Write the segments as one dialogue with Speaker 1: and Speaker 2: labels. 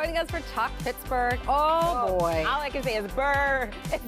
Speaker 1: joining us for Talk Pittsburgh. Oh boy.
Speaker 2: All I can say is brr. It's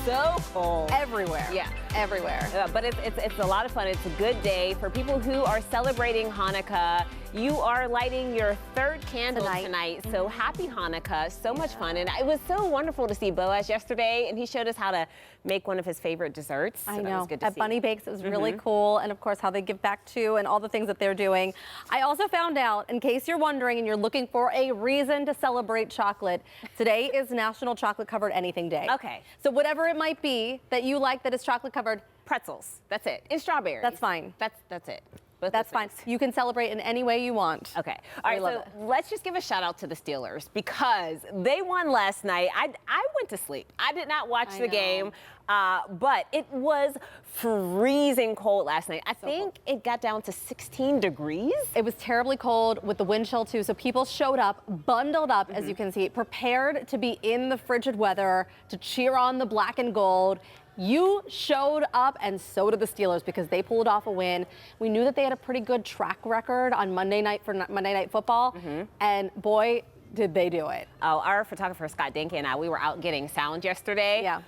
Speaker 2: so cold.
Speaker 1: Everywhere.
Speaker 2: Yeah.
Speaker 1: Everywhere.
Speaker 2: But it's a lot of fun. It's a good day for people who are celebrating Hanukkah. You are lighting your third candle tonight. So happy Hanukkah. So much fun. And it was so wonderful to see Boaz yesterday, and he showed us how to make one of his favorite desserts.
Speaker 1: I
Speaker 2: So
Speaker 1: know.
Speaker 2: that was good to
Speaker 1: At
Speaker 2: see.
Speaker 1: Bunny Bakes, it was really cool. And of course, how they give back to and all the things that they're doing. I also found out, in case you're wondering and you're looking for a reason to celebrate chocolate, today is National Chocolate Covered Anything Day.
Speaker 2: Okay.
Speaker 1: So whatever it might be that you like that is chocolate covered,
Speaker 2: Pretzels. That's it. And strawberries.
Speaker 1: that's fine.
Speaker 2: That's it. Both
Speaker 1: That's
Speaker 2: those
Speaker 1: fine.
Speaker 2: things.
Speaker 1: You can celebrate in any way you want.
Speaker 2: Okay. All right,
Speaker 1: love
Speaker 2: so
Speaker 1: it.
Speaker 2: let's just give a shout out to the Steelers because they won last night. I went to sleep. I did not watch the game, but it was freezing cold last night. I think it got down to 16 degrees.
Speaker 1: It was terribly cold with the wind chill too, so people showed up, bundled up, as you can see, prepared to be in the frigid weather to cheer on the black and gold. You showed up, and so did the Steelers because they pulled off a win. We knew that they had a pretty good track record on Monday night for Monday Night Football, and boy, did they do it.
Speaker 2: Oh, our photographer, Scott Denke, and I, we were out getting sound yesterday.
Speaker 1: Yeah.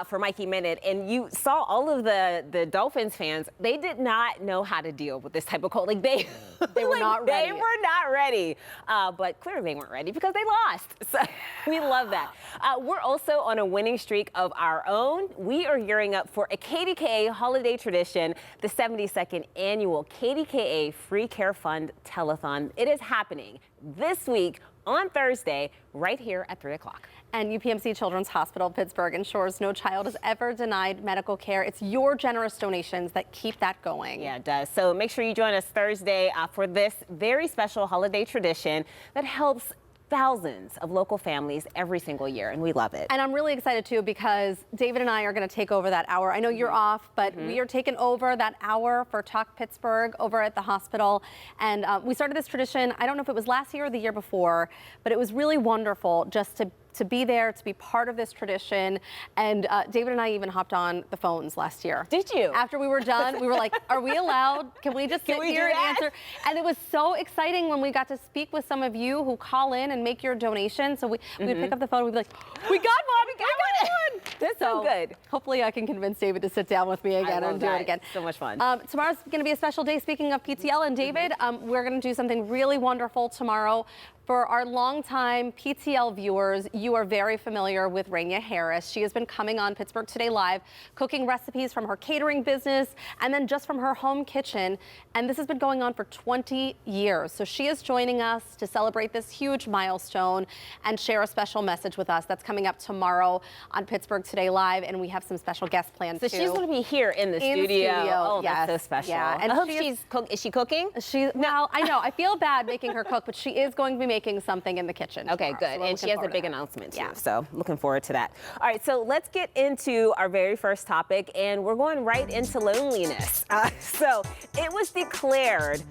Speaker 2: For Mikey Minute, and you saw all of the Dolphins fans. They did not know how to deal with this type of cold. Like they
Speaker 1: were not ready.
Speaker 2: They were not ready. But clearly they weren't ready because they lost. So we love that. We're also on a winning streak of our own. We are gearing up for a KDKA holiday tradition, the 72nd annual KDKA Free Care Fund Telethon. It is happening this week on Thursday, right here at 3 o'clock.
Speaker 1: And UPMC Children's Hospital Pittsburgh ensures no child is ever denied medical care. It's your generous donations that keep that going.
Speaker 2: Yeah, it does. So make sure you join us Thursday for this very special holiday tradition that helps thousands of local families every single year, and we love it.
Speaker 1: And I'm really excited too because David and I are going to take over that hour. I know you're off, but we are taking over that hour for Talk Pittsburgh over at the hospital. And we started this tradition, I don't know if it was last year or the year before, but it was really wonderful just to be there, to be part of this tradition. And David and I even hopped on the phones last year.
Speaker 2: Did you?
Speaker 1: After we were done, we were like, are we allowed? Can we just sit here and answer? And it was so exciting when we got to speak with some of you who call in and make your donation. So we would pick up the phone and we'd be like, we got one, we got one.
Speaker 2: That's so good.
Speaker 1: Hopefully I can convince David to sit down with me again and do it again.
Speaker 2: So much fun.
Speaker 1: Tomorrow's going to be a special day. Speaking of PTL and David, we're going to do something really wonderful tomorrow. For our longtime PTL viewers, you are very familiar with Raina Harris. She has been coming on Pittsburgh Today Live, cooking recipes from her catering business and then just from her home kitchen. And this has been going on for 20 years. So she is joining us to celebrate this huge milestone and share a special message with us. That's coming up tomorrow on Pittsburgh Today Live. And we have some special guests planned
Speaker 2: so
Speaker 1: too.
Speaker 2: she's going to be here in the studio. Oh,
Speaker 1: yes.
Speaker 2: That's so special.
Speaker 1: Yeah.
Speaker 2: And I hope is she cooking?
Speaker 1: Well, I know. I feel bad making her cook, but she is going to be making something in the kitchen.
Speaker 2: Okay,
Speaker 1: tomorrow,
Speaker 2: good.
Speaker 1: so
Speaker 2: And she has a big
Speaker 1: that.
Speaker 2: announcement too.
Speaker 1: Yeah.
Speaker 2: So looking forward to that. All right, so let's get into our very first topic, and we're going right into loneliness. So it was declared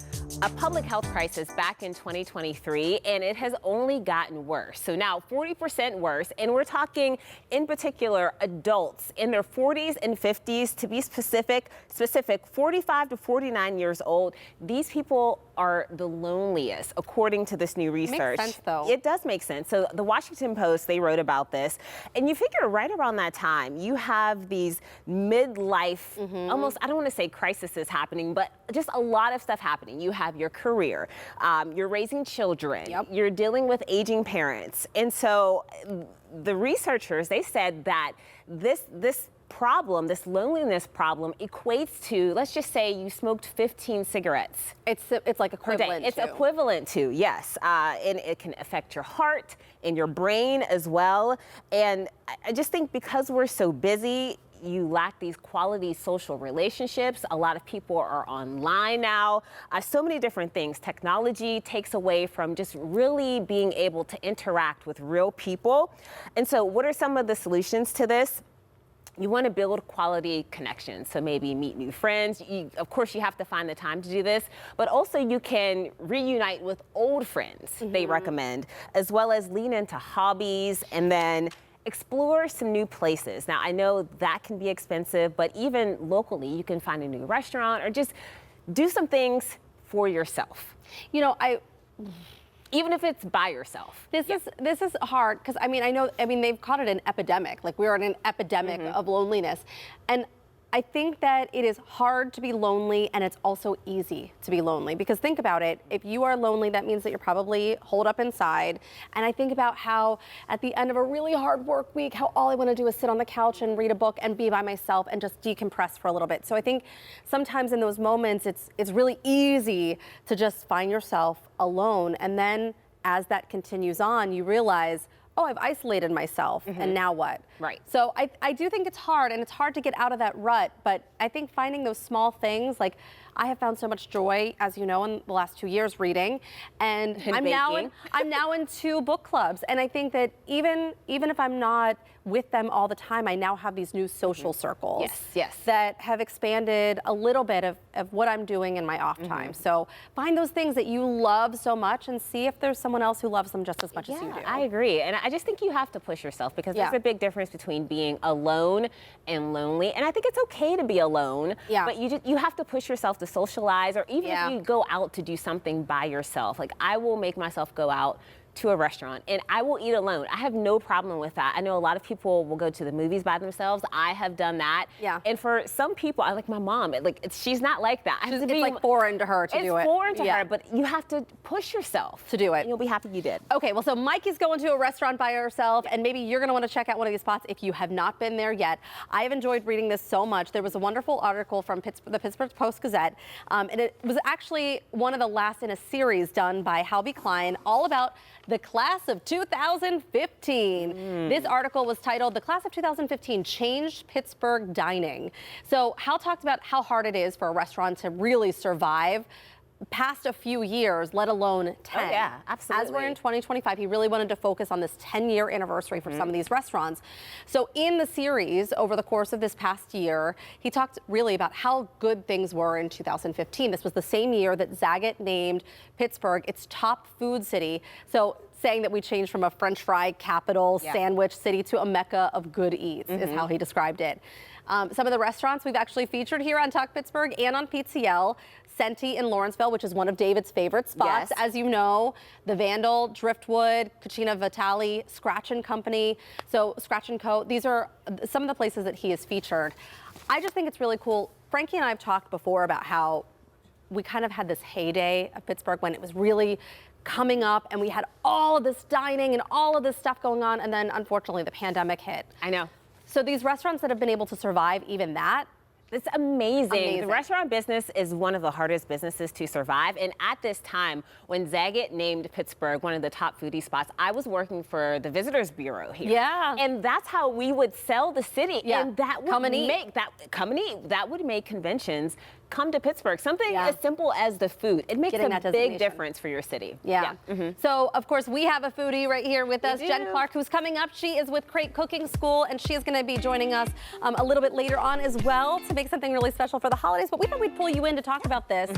Speaker 2: a public health crisis back in 2023, and it has only gotten worse. So now 40% worse, and we're talking in particular adults in their 40s and 50s, to be specific, 45 to 49 years old. These people are the loneliest, according to this new research.
Speaker 1: Makes sense, though.
Speaker 2: It does make sense. So the Washington Post, they wrote about this, and you figure right around that time, you have these midlife, almost, I don't want to say crises happening, but just a lot of stuff happening. You have your career, you're raising children, you're dealing with aging parents. And so the researchers, they said that this problem, this loneliness problem, equates to, let's just say you smoked 15 cigarettes.
Speaker 1: It's like equivalent
Speaker 2: It's equivalent to, yes. And it can affect your heart and your brain as well. And I just think because we're so busy, you lack these quality social relationships. A lot of people are online now. So many different things. Technology takes away from just really being able to interact with real people. And so what are some of the solutions to this? You want to build quality connections, so maybe meet new friends. Of course, you have to find the time to do this, but also you can reunite with old friends, they recommend, as well as lean into hobbies and then explore some new places. Now, I know that can be expensive, but even locally, you can find a new restaurant or just do some things for yourself.
Speaker 1: You know,
Speaker 2: even if it's by yourself.
Speaker 1: This is hard because I mean they've called it an epidemic. Like we're in an epidemic of loneliness, and I think that it is hard to be lonely, and it's also easy to be lonely, because think about it. If you are lonely, that means that you're probably holed up inside. And I think about how at the end of a really hard work week, how all I want to do is sit on the couch and read a book and be by myself and just decompress for a little bit. So I think sometimes in those moments, it's really easy to just find yourself alone. And then as that continues on, you realize, oh, I've isolated myself, and now what?
Speaker 2: Right.
Speaker 1: So I do think it's hard, and it's hard to get out of that rut, but I think finding those small things, like I have found so much joy, as you know, in the last 2 years reading, and I'm now in 2 book clubs, and I think that even if I'm not with them all the time, I now have these new social circles that have expanded a little bit of what I'm doing in my off time. So find those things that you love so much and see if there's someone else who loves them just as much as you do.
Speaker 2: I agree. And I just think you have to push yourself, because there's a big difference between being alone and lonely. And I think it's okay to be alone, but you have to push yourself to socialize, or even if you go out to do something by yourself. Like I will make myself go out to a restaurant and I will eat alone. I have no problem with that. I know a lot of people will go to the movies by themselves. I have done that. Yeah. And for some people, I like my mom, she's not like that.
Speaker 1: It's like foreign to her to do it.
Speaker 2: It's foreign to her, but you have to push yourself
Speaker 1: to do it.
Speaker 2: And you'll be happy you did.
Speaker 1: Okay, well, so Mikey's going to a restaurant by herself, and maybe you're gonna wanna check out one of these spots if you have not been there yet. I have enjoyed reading this so much. There was a wonderful article from the Pittsburgh Post-Gazette, and it was actually one of the last in a series done by Halby Klein, all about the class of 2015. This article was titled, "The Class of 2015 Changed Pittsburgh Dining." So Hal talked about how hard it is for a restaurant to really survive past a few years, let alone 10.
Speaker 2: Oh, yeah, absolutely.
Speaker 1: As we're in 2025, he really wanted to focus on this 10-year anniversary for some of these restaurants. So in the series, over the course of this past year, he talked really about how good things were in 2015. This was the same year that Zagat named Pittsburgh its top food city. So saying that we changed from a French fry capital, sandwich city, to a mecca of good eats is how he described it. Some of the restaurants we've actually featured here on Talk Pittsburgh and on PTL. Senti in Lawrenceville, which is one of David's favorite spots, as you know. The Vandal, Driftwood, Cucina Vitale, Scratch & Company. So Scratch & Co. These are some of the places that he has featured. I just think it's really cool. Frankie and I have talked before about how we kind of had this heyday of Pittsburgh when it was really coming up and we had all of this dining and all of this stuff going on, and then unfortunately the pandemic hit.
Speaker 2: I know.
Speaker 1: So these restaurants that have been able to survive even that,
Speaker 2: it's amazing. The restaurant business is one of the hardest businesses to survive. And at this time, when Zagat named Pittsburgh one of the top foodie spots, I was working for the Visitors Bureau here. Yeah. And that's how we would sell the city. Yeah. And that would that would make conventions come to Pittsburgh. Something as simple as the food. It makes a big difference for your city.
Speaker 1: Yeah. So, of course, we have a foodie right here with us, Jen Clark, who's coming up. She is with Crate Cooking School, and she is going to be joining us a little bit later on as well to make something really special for the holidays. But we thought we'd pull you in to talk about this.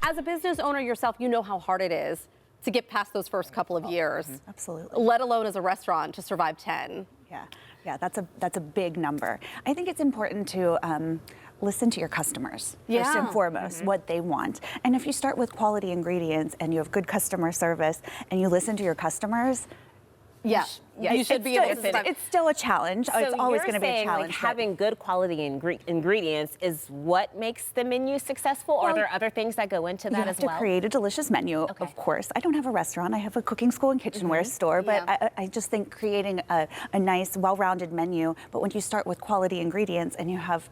Speaker 1: As a business owner yourself, you know how hard it is to get past those first couple of years.
Speaker 3: Absolutely.
Speaker 1: Let alone as a restaurant to survive 10.
Speaker 3: Yeah, that's a big number. I think it's important to listen to your customers first and foremost, what they want. And if you start with quality ingredients and you have good customer service and you listen to your customers, you should be able to. It's still a challenge.
Speaker 2: So
Speaker 3: it's always going to be a challenge.
Speaker 2: Like having good quality ingredients is what makes the menu successful, or are there other things that go into that as well?
Speaker 3: You have to create a delicious menu, of course. I don't have a restaurant. I have a cooking school and kitchenware store, but I just think creating a nice, well-rounded menu, but when you start with quality ingredients and you have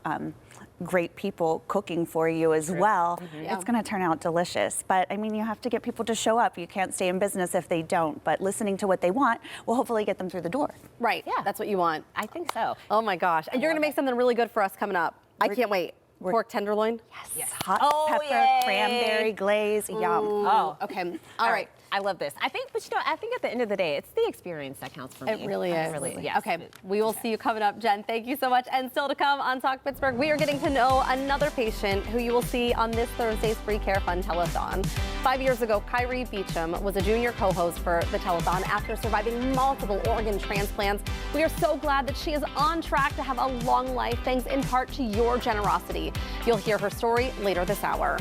Speaker 3: great people cooking for you as well, it's going to turn out delicious. But I mean, you have to get people to show up. You can't stay in business if they don't, but listening to what they want will hopefully get them through the door.
Speaker 1: Right. Yeah. That's what you want.
Speaker 2: I think so.
Speaker 1: Oh my gosh. And you're going to make something really good for us coming up. I can't wait. Pork tenderloin?
Speaker 3: Yes. Hot pepper, cranberry glaze, yum.
Speaker 1: Oh, okay. All right.
Speaker 2: I love this. I think at the end of the day, it's the experience that counts for me.
Speaker 1: It really is.
Speaker 2: Yes.
Speaker 1: Okay, we will see you coming up, Jen. Thank you so much. And still to come on Talk Pittsburgh, we are getting to know another patient who you will see on this Thursday's Free Care Fund telethon. 5 years ago, Kyrie Beecham was a junior co-host for the telethon after surviving multiple organ transplants. We are so glad that she is on track to have a long life, thanks in part to your generosity. You'll hear her story later this hour.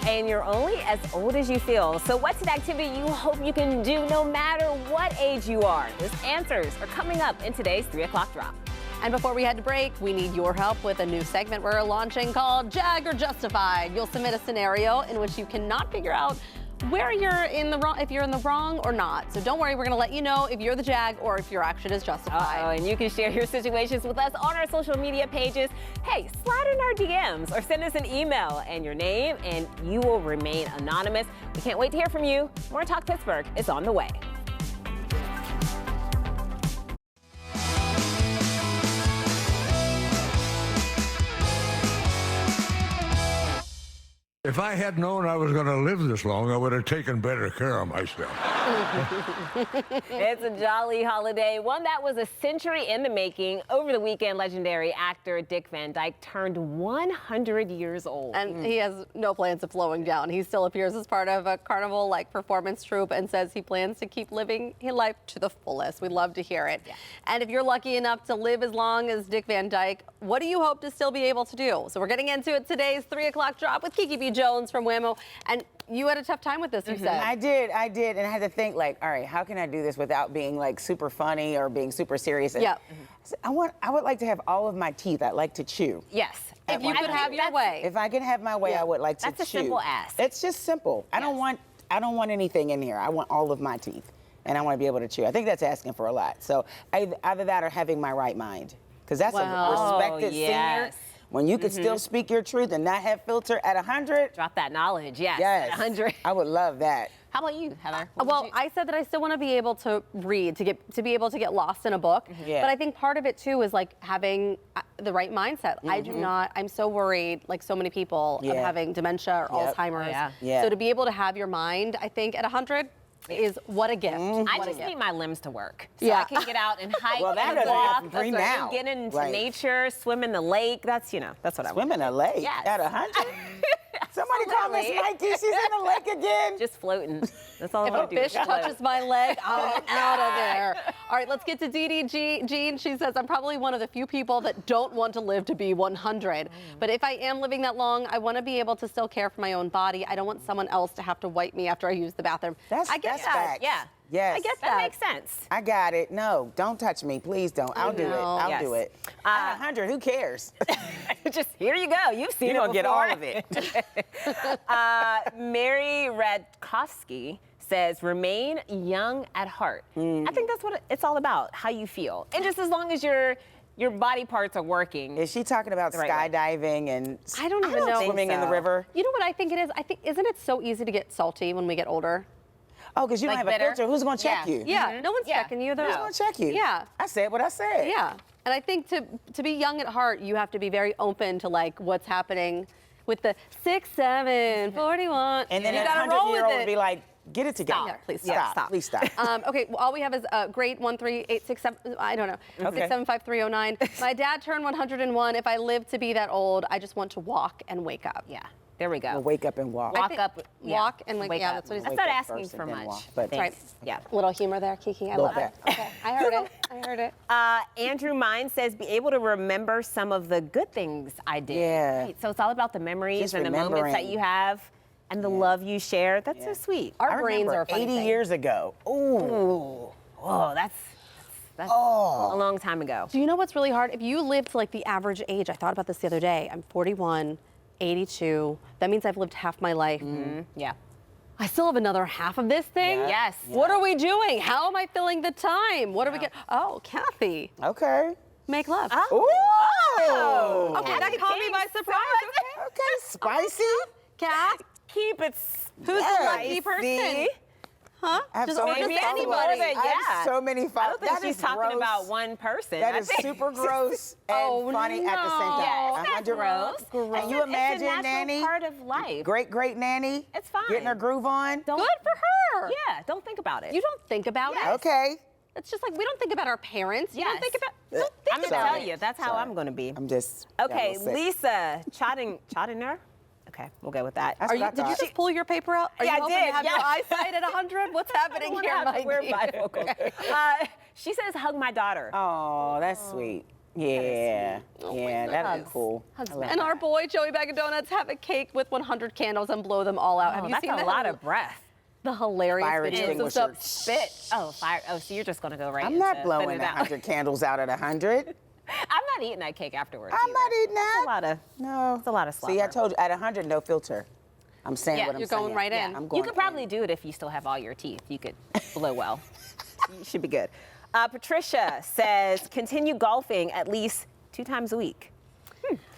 Speaker 2: And you're only as old as you feel. So what's an activity you hope you can do no matter what age you are? Those answers are coming up in today's 3 o'clock drop.
Speaker 1: And before we head to break, we need your help with a new segment we're launching called Jag or Justified. You'll submit a scenario in which you cannot figure out where you're in the wrong, if you're in the wrong or not. So don't worry, we're going to let you know if you're the Jag or if your action is justified.
Speaker 2: And you can share your situations with us on our social media pages. Hey, slide in our DMs or send us an email and your name, and you will remain anonymous. We can't wait to hear from you. More Talk Pittsburgh is on the way.
Speaker 4: If I had known I was going to live this long, I would have taken better care of myself.
Speaker 2: It's a jolly holiday, one that was a century in the making. Over the weekend, legendary actor Dick Van Dyke turned 100 years old.
Speaker 1: And he has no plans of slowing down. He still appears as part of a carnival-like performance troupe and says he plans to keep living his life to the fullest. We'd love to hear it. Yeah. And if you're lucky enough to live as long as Dick Van Dyke, what do you hope to still be able to do? So we're getting into it today's 3 o'clock drop with Kiki B. Jones from Whammo. And you had a tough time with this, you said.
Speaker 5: I did, and I had to think like, all right, how can I do this without being like super funny or being super serious? And
Speaker 1: Yeah.
Speaker 5: I would like to have all of my teeth. I'd like to chew.
Speaker 2: Yes.
Speaker 1: If you could have your way.
Speaker 5: If I can have my way, I would like to chew.
Speaker 2: That's a simple ask.
Speaker 5: It's just simple. I don't want anything in here. I want all of my teeth, and I want to be able to chew. I think that's asking for a lot. So either that or having my right mind, because that's a respected senior. When you can still speak your truth and not have filter at 100.
Speaker 2: Drop that knowledge, yes.
Speaker 5: Yes.
Speaker 2: At 100.
Speaker 5: I would love that.
Speaker 2: How about you, Heather?
Speaker 1: Well, I said that I still want to be able to read, to be able to get lost in a book.
Speaker 5: Yeah.
Speaker 1: But I think part of it too is like having the right mindset. I do not. I'm so worried, like so many people, of having dementia or Alzheimer's.
Speaker 5: Yeah.
Speaker 1: So to be able to have your mind, I think at 100 is what a gift.
Speaker 2: I just need my limbs to work. So
Speaker 1: Yeah.
Speaker 2: I can get out and hike
Speaker 5: Well, that
Speaker 2: and
Speaker 5: doesn't
Speaker 2: walk,
Speaker 5: happen for me now.
Speaker 2: get into
Speaker 5: Right.
Speaker 2: nature, swim in the lake. That's what I want.
Speaker 5: Swim in a lake
Speaker 2: Yes.
Speaker 5: at 100? Somebody call Miss
Speaker 2: Absolutely.
Speaker 5: Mikey. She's in the lake again.
Speaker 2: Just floating. That's all I
Speaker 1: If a
Speaker 2: want to do.
Speaker 1: fish touches my leg, I'm out of there. All right, let's get to DDG. Jean, she says, I'm probably one of the few people that don't want to live to be 100. But if I am living that long, I want to be able to still care for my own body. I don't want someone else to have to wipe me after I use the bathroom. I get
Speaker 5: that's
Speaker 1: that.
Speaker 5: facts.
Speaker 2: Yeah.
Speaker 5: Yes.
Speaker 1: I get
Speaker 2: That
Speaker 1: that.
Speaker 2: makes sense.
Speaker 5: I got it. No, don't touch me. Please don't. I'll do it.
Speaker 1: know.
Speaker 5: I'll
Speaker 2: Yes.
Speaker 5: do it. At 100, who cares?
Speaker 2: Just here you go. You've seen
Speaker 5: You're
Speaker 2: it
Speaker 5: going to get
Speaker 2: before.
Speaker 5: all of it.
Speaker 2: Mary Radkowski says, remain young at heart. I think that's what it's all about, how you feel. And just as long as your body parts are working.
Speaker 5: Is she talking about
Speaker 2: right way.
Speaker 5: skydiving and
Speaker 1: I don't even know.
Speaker 5: swimming in the
Speaker 2: so.
Speaker 5: river?
Speaker 1: You know what I think it is? I think, isn't it so easy to get salty when we get older?
Speaker 5: Oh, because you don't
Speaker 2: Like
Speaker 5: have
Speaker 2: bitter?
Speaker 5: a filter. Who's going to check you?
Speaker 1: Yeah, no one's
Speaker 2: Yeah.
Speaker 1: checking you.
Speaker 5: Who's going to check you?
Speaker 1: Yeah.
Speaker 5: I said what I said.
Speaker 1: Yeah, and I think to be young at heart, you have to be very open to like what's happening with the 6, 7, 41.
Speaker 5: And then
Speaker 1: you
Speaker 5: a
Speaker 1: gotta roll with
Speaker 5: 100-year-old
Speaker 1: it.
Speaker 5: would be like, get it together.
Speaker 1: Yeah, please
Speaker 5: stop.
Speaker 1: stop.
Speaker 5: Please stop.
Speaker 1: Okay, well, all we have is grade 13867. I don't know.
Speaker 5: Okay.
Speaker 1: 675309. My dad turned 101. If I live to be that old, I just want to walk and wake up.
Speaker 2: Yeah, there we go.
Speaker 5: We'll wake up and walk.
Speaker 1: I
Speaker 2: Walk
Speaker 1: think-
Speaker 2: up.
Speaker 1: walk and wake
Speaker 2: up.
Speaker 1: that's what he
Speaker 2: That's
Speaker 1: said.
Speaker 2: not
Speaker 5: Wake up
Speaker 2: asking
Speaker 5: first
Speaker 2: for
Speaker 5: and then
Speaker 2: much.
Speaker 5: walk, but-
Speaker 1: That's right.
Speaker 2: Yeah.
Speaker 1: Little humor there, Kiki. I love it. Okay, I heard it. I heard it.
Speaker 2: Andrew Mine says, be able to remember some of the good things I did.
Speaker 5: Yeah.
Speaker 2: Right, so it's all about the memories
Speaker 5: Just
Speaker 2: and the moments that
Speaker 5: remembering.
Speaker 2: you have and the love you share. That's so sweet.
Speaker 1: Our
Speaker 5: I
Speaker 1: brains
Speaker 5: remember
Speaker 1: are a funny
Speaker 5: 80
Speaker 1: thing.
Speaker 5: years ago. Ooh.
Speaker 2: Oh, that's a long time ago.
Speaker 1: Do you know what's really hard? If you live to like the average age, I thought about this the other day. I'm 41, 82. That means I've lived half my life.
Speaker 2: Yeah.
Speaker 1: I still have another half of this thing.
Speaker 5: Yeah.
Speaker 2: Yes.
Speaker 1: What are we doing? How am I filling the time? What are we get? Oh, Kathy,
Speaker 5: Okay.
Speaker 1: make love.
Speaker 5: Ooh.
Speaker 1: Okay, that caught me by surprise.
Speaker 5: Okay, spicy.
Speaker 1: Kath,
Speaker 2: Keep it.
Speaker 1: who's the lucky person? Huh?
Speaker 5: I have
Speaker 1: Just,
Speaker 5: so
Speaker 1: or
Speaker 5: many
Speaker 1: just
Speaker 5: followers.
Speaker 1: anybody.
Speaker 5: I have so many
Speaker 2: I don't
Speaker 5: followers.
Speaker 2: think
Speaker 5: That
Speaker 2: she's
Speaker 5: is
Speaker 2: talking
Speaker 5: gross.
Speaker 2: about one person.
Speaker 5: That
Speaker 2: I
Speaker 5: is
Speaker 2: think-
Speaker 5: super gross and
Speaker 1: Oh,
Speaker 5: funny at the same time.
Speaker 2: Yes, that's
Speaker 5: 100
Speaker 2: gross.
Speaker 5: Can you
Speaker 2: It's a
Speaker 5: imagine,
Speaker 2: natural
Speaker 5: Nanny?
Speaker 2: part of life.
Speaker 5: Great nanny.
Speaker 2: It's fine.
Speaker 5: Getting her groove on.
Speaker 2: Don't-
Speaker 1: Good for her.
Speaker 2: Yeah, don't think about it.
Speaker 1: You don't think about it.
Speaker 5: Okay.
Speaker 1: It's just like we don't think about our parents. You don't
Speaker 2: Yes.
Speaker 1: think about.
Speaker 5: I'm
Speaker 1: Don't think
Speaker 2: I'm going to
Speaker 1: about
Speaker 2: tell
Speaker 1: it.
Speaker 2: you, that's how
Speaker 5: Sorry.
Speaker 2: I'm going to be.
Speaker 5: I'm just.
Speaker 2: Okay,
Speaker 5: got a little sick.
Speaker 2: Lisa Chodiner. Okay, we'll go with that.
Speaker 5: That's
Speaker 1: Are
Speaker 5: what
Speaker 1: you?
Speaker 5: I
Speaker 1: Did you
Speaker 5: thought.
Speaker 1: just pull your paper out? Are
Speaker 2: Yeah,
Speaker 1: you
Speaker 2: I
Speaker 1: hoping
Speaker 2: did,
Speaker 1: to have
Speaker 2: yeah.
Speaker 1: your eyesight at 100? What's happening here, my
Speaker 2: We're
Speaker 1: dear?
Speaker 2: bifocals. She says, hug my daughter.
Speaker 5: Oh, that's sweet. Yeah,
Speaker 1: Oh,
Speaker 5: yeah,
Speaker 1: my
Speaker 5: that'd be
Speaker 1: goodness.
Speaker 5: cool. I love
Speaker 1: And
Speaker 5: that.
Speaker 1: our boy, Joey Bag of Donuts, have a cake with 100 candles and blow them all out. Have you
Speaker 2: That's
Speaker 1: seen
Speaker 2: a lot of breath.
Speaker 1: the hilarious
Speaker 5: Fire
Speaker 1: videos of
Speaker 5: extinguisher.
Speaker 1: spit?
Speaker 2: Oh, fire. Oh, so you're just going to go right
Speaker 5: I'm
Speaker 2: into
Speaker 5: not blowing
Speaker 2: thinning it out.
Speaker 5: 100 candles out at 100.
Speaker 2: I'm not eating that cake afterwards.
Speaker 5: I'm not
Speaker 2: either.
Speaker 5: eating that.
Speaker 2: It's a lot of,
Speaker 5: No.
Speaker 2: it's a lot of slobber.
Speaker 5: See, I told you, at 100, no filter. I'm saying
Speaker 2: Yeah,
Speaker 5: what I'm
Speaker 1: you're
Speaker 5: saying.
Speaker 1: going right in.
Speaker 5: I'm going
Speaker 2: You could probably
Speaker 5: in.
Speaker 2: do it if you still have all your teeth. You could blow well. You should be good. Patricia says, continue golfing at least 2 times a week.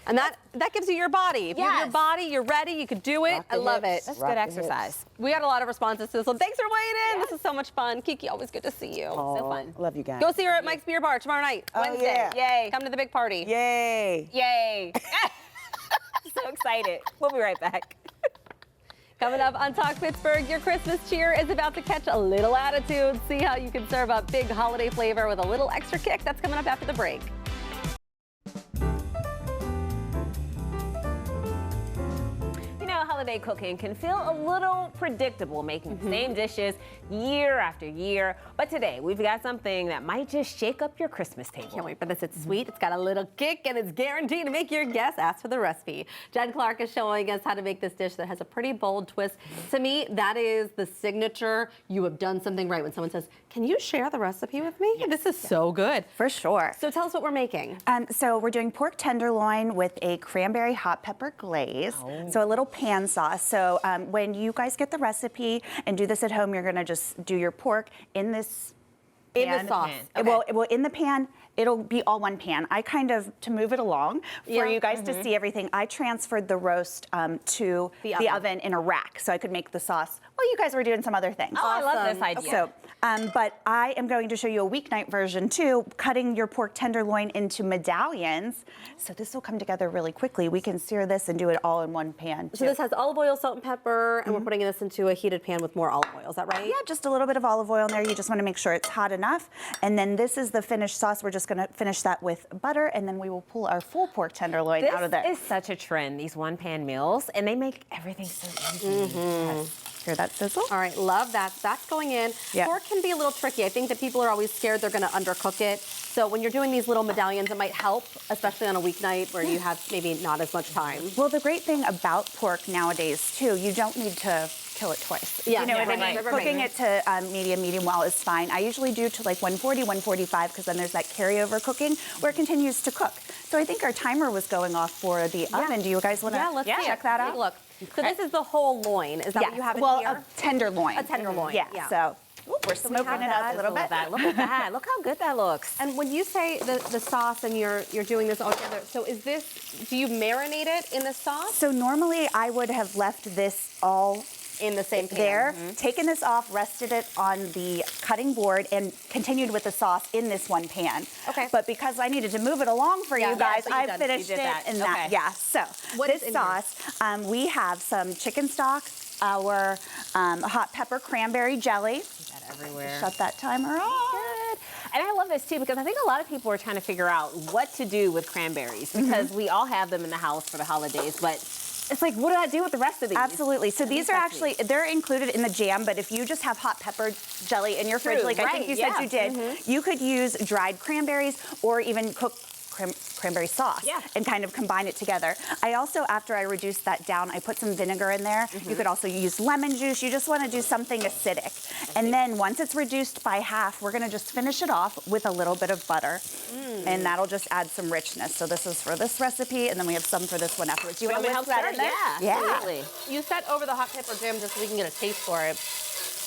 Speaker 1: And that gives you your body. If you have your
Speaker 2: Yes.
Speaker 1: body, you're ready, you could do it.
Speaker 5: Rock
Speaker 1: I
Speaker 5: the
Speaker 1: love
Speaker 5: hips.
Speaker 1: it.
Speaker 2: That's
Speaker 5: Rock
Speaker 2: good
Speaker 5: the
Speaker 2: exercise.
Speaker 1: We got a lot of responses to this one. Thanks for weighing in. This is so much fun. Kiki, always good to see you.
Speaker 2: So fun.
Speaker 5: Love you guys.
Speaker 1: Go see her at Mike's Beer Bar tomorrow night,
Speaker 5: Oh,
Speaker 1: Wednesday.
Speaker 5: yeah.
Speaker 2: Yay.
Speaker 1: Come to the big party.
Speaker 5: Yay.
Speaker 2: Yay. So excited. We'll be right back.
Speaker 1: Coming up on Talk Pittsburgh, your Christmas cheer is about to catch a little attitude. See how you can serve up big holiday flavor with a little extra kick. That's coming up after the break.
Speaker 2: You know, holiday cooking can feel a little predictable, making the same dishes year after year. But today, we've got something that might just shake up your Christmas table.
Speaker 1: Can't wait for this. It's sweet, it's got a little kick, and it's guaranteed to make your guests ask for the recipe. Jen Clark is showing us how to make this dish that has a pretty bold twist. To me, that is the signature. You have done something right. When someone says, can you share the recipe with me? This is so good.
Speaker 3: For sure.
Speaker 1: So tell us what we're making.
Speaker 3: So we're doing pork tenderloin with a cranberry hot pepper glaze. So a little pan sauce. So when you guys get the recipe and do this at home, you're gonna just do your pork in this
Speaker 1: In the
Speaker 3: pan.
Speaker 1: sauce.
Speaker 3: It will in the pan. It'll be all one pan. I kind of, to move it along for
Speaker 1: Yeah.
Speaker 3: you guys to see everything, I transferred the roast to
Speaker 1: The
Speaker 3: the
Speaker 1: oven.
Speaker 3: oven in a rack so I could make the sauce while you guys were doing some other things.
Speaker 2: Oh, I love
Speaker 1: Awesome.
Speaker 2: this idea.
Speaker 3: So, but I am going to show you a weeknight version too, cutting your pork tenderloin into medallions. So this will come together really quickly. We can sear this and do it all in one pan too.
Speaker 1: So this has olive oil, salt, and pepper, and we're putting this into a heated pan with more olive oil. Is that right?
Speaker 3: Yeah, just a little bit of olive oil in there. You just want to make sure it's hot enough. And then this is the finished sauce. We're just going to finish that with butter, and then we will pull our full pork tenderloin out of there.
Speaker 2: This is such a trend, these one-pan meals, and they make everything so easy. Yes.
Speaker 3: Hear that sizzle?
Speaker 1: All right, love that. That's going in.
Speaker 3: Yeah.
Speaker 1: Pork can be a little tricky. I think that people are always scared they're going to undercook it. So when you're doing these little medallions, it might help, especially on a weeknight where you have maybe not as much time.
Speaker 3: Well, the great thing about pork nowadays too, you don't need to kill it twice.
Speaker 1: Yeah,
Speaker 3: you know
Speaker 1: yeah,
Speaker 3: what I
Speaker 1: right,
Speaker 3: mean?
Speaker 1: right,
Speaker 3: Cooking
Speaker 1: right.
Speaker 3: it to medium well is fine. I usually do to like 140, 145 because then there's that carryover cooking where it continues to cook. So I think our timer was going off for the oven. Do you guys want to
Speaker 1: Yeah, let's see
Speaker 3: check
Speaker 1: it.
Speaker 3: that
Speaker 1: Take
Speaker 3: out?
Speaker 1: a look. So this is the whole loin. Is that what you have in
Speaker 3: well,
Speaker 1: here?
Speaker 3: a tenderloin.
Speaker 1: A tenderloin,
Speaker 3: Yeah.
Speaker 1: yeah.
Speaker 3: So we're
Speaker 1: So we
Speaker 3: smoking
Speaker 1: have
Speaker 3: it
Speaker 1: that.
Speaker 3: up a little
Speaker 2: Look
Speaker 3: bit.
Speaker 2: at that. Look at that. Look how good that looks.
Speaker 1: And when you say the sauce and you're doing this all together, so is this, do you marinate it in the sauce?
Speaker 3: So normally I would have left this all
Speaker 1: In the same pan.
Speaker 3: there, taken this off, rested it on the cutting board, and continued with the sauce in this one pan.
Speaker 1: Okay.
Speaker 3: But because I needed to move it along for
Speaker 1: Yeah,
Speaker 3: you guys,
Speaker 1: so you
Speaker 3: I
Speaker 1: done-
Speaker 3: finished
Speaker 2: you
Speaker 3: it
Speaker 2: did that.
Speaker 3: in that.
Speaker 2: Okay.
Speaker 3: Yeah. So
Speaker 1: What is
Speaker 3: this
Speaker 1: in here?
Speaker 3: sauce, we have some chicken stock, our hot pepper cranberry jelly.
Speaker 2: That everywhere.
Speaker 3: Shut that timer off.
Speaker 2: Good. And I love this too because I think a lot of people are trying to figure out what to do with cranberries because we all have them in the house for the holidays, but it's like, what do I do with the rest of these?
Speaker 3: Absolutely. So these are actually, they're included in the jam, but if you just have hot pepper jelly in your fridge,
Speaker 2: True,
Speaker 3: like I think
Speaker 2: right,
Speaker 3: you said
Speaker 2: yeah.
Speaker 3: you did, you could use dried cranberries or even cook cranberry sauce
Speaker 2: Yeah.
Speaker 3: and kind of combine it together. I also, after I reduced that down, I put some vinegar in there. You could also use lemon juice. You just want to do something acidic. And then once it's reduced by half, we're going to just finish it off with a little bit of butter. And that'll just add some richness. So this is for this recipe, and then we have some for this one afterwards. Do you want to
Speaker 2: help
Speaker 3: whisk that in there?
Speaker 2: Yeah, absolutely.
Speaker 1: You set over the hot pepper jam just so we can get a taste for it.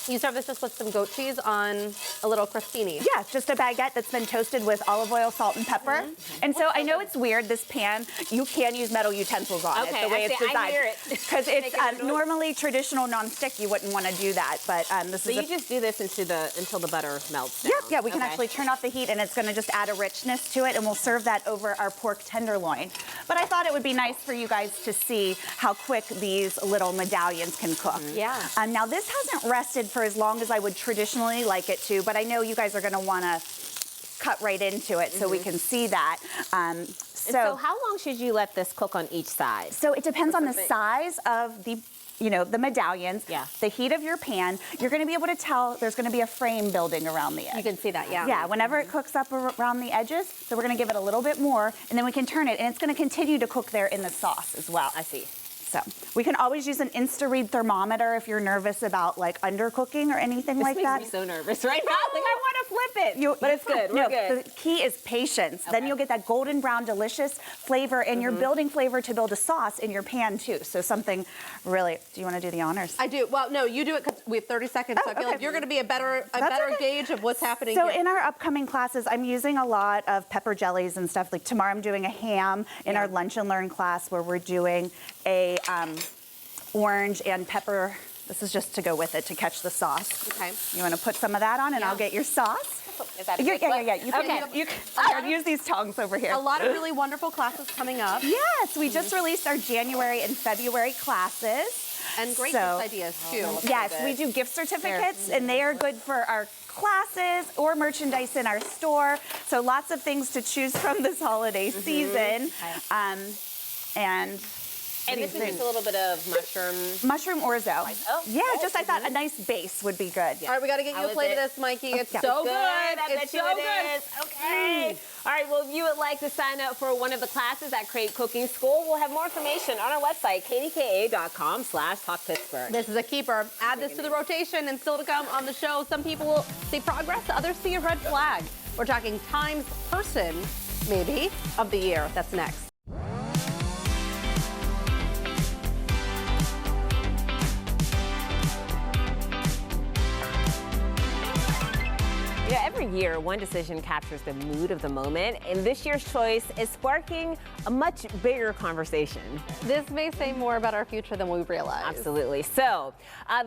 Speaker 1: You serve this just with some goat cheese on a little crostini.
Speaker 3: Yeah, just a baguette that's been toasted with olive oil, salt, and pepper. And so I know it's weird, this pan, you can use metal utensils on
Speaker 2: Okay,
Speaker 3: it, the way
Speaker 2: I
Speaker 3: it's
Speaker 2: see, I
Speaker 3: designed.
Speaker 2: hear it.
Speaker 3: Because it's
Speaker 2: Making a noise.
Speaker 3: normally traditional nonstick, you wouldn't want to do that, but this
Speaker 2: So
Speaker 3: is
Speaker 2: you just do this until the butter melts down.
Speaker 3: yeah, we can
Speaker 2: Okay.
Speaker 3: actually turn off the heat and it's going to just add a richness to it, and we'll serve that over our pork tenderloin. But I thought it would be nice for you guys to see how quick these little medallions can cook.
Speaker 1: Yeah.
Speaker 3: Now this hasn't rested for as long as I would traditionally like it to, but I know you guys are going to want to cut right into it so we can see that.
Speaker 2: So how long should you let this cook on each side?
Speaker 3: So it depends on the size of the you know, the medallions,
Speaker 2: Yeah.
Speaker 3: the heat of your pan, you're gonna be able to tell there's gonna be a frame building around the edge.
Speaker 1: You can see that, yeah.
Speaker 3: Yeah, whenever it cooks up around the edges, so we're gonna give it a little bit more, and then we can turn it, and it's gonna continue to cook there in the sauce as well.
Speaker 2: I see.
Speaker 3: So we can always use an Insta-read thermometer if you're nervous about like undercooking or anything like that.
Speaker 2: This makes me so nervous right now. Like I want to flip it, but it's good. We're good.
Speaker 3: The key is patience. Then you'll get that golden brown, delicious flavor, and you're building flavor to build a sauce in your pan too. So something really. Do you want to do the honors?
Speaker 1: I do. Well, no, you do it because we have 30 seconds. So I feel
Speaker 3: okay.
Speaker 1: like you're going to be a better
Speaker 3: okay.
Speaker 1: gauge of what's happening
Speaker 3: So
Speaker 1: here.
Speaker 3: in our upcoming classes, I'm using a lot of pepper jellies and stuff. Like tomorrow, I'm doing a ham in our Lunch and Learn class where we're doing a orange and pepper. This is just to go with it to catch the sauce.
Speaker 1: Okay.
Speaker 3: You want to put some of that on, and I'll get your sauce.
Speaker 2: Is that a
Speaker 3: Yeah,
Speaker 2: good
Speaker 3: yeah,
Speaker 2: flip?
Speaker 3: yeah. You can use these tongs over here.
Speaker 1: A lot of really wonderful classes coming up.
Speaker 3: Yes, we just released our January and February classes.
Speaker 1: And great
Speaker 3: So-
Speaker 1: gift ideas, too.
Speaker 3: Yes, we do gift certificates, and they are good for our classes or merchandise in our store. So lots of things to choose from this holiday season.
Speaker 2: And this is just a little bit of
Speaker 3: Mushroom orzo.
Speaker 2: oh,
Speaker 3: Yeah, just I thought a nice base would be good.
Speaker 1: All right, we got to get you
Speaker 2: How
Speaker 1: a
Speaker 2: is
Speaker 1: plate of
Speaker 2: it?
Speaker 1: this, Mikey. It's
Speaker 3: Yeah.
Speaker 1: so good.
Speaker 2: I
Speaker 1: It's
Speaker 2: bet you
Speaker 1: so
Speaker 2: it
Speaker 1: good.
Speaker 2: is. Okay. All right, well, if you would like to sign up for one of the classes at Crate Cooking School, we'll have more information on our website, kdka.com/talkpittsburgh.
Speaker 1: This is a keeper. Add this to the rotation, and still to come on the show, some people will see progress, others see a red flag. We're talking Times Person, maybe, of the year. That's next.
Speaker 2: Yeah, every year, one decision captures the mood of the moment, and this year's choice is sparking a much bigger conversation.
Speaker 1: This may say more about our future than we realize.
Speaker 2: Absolutely. So,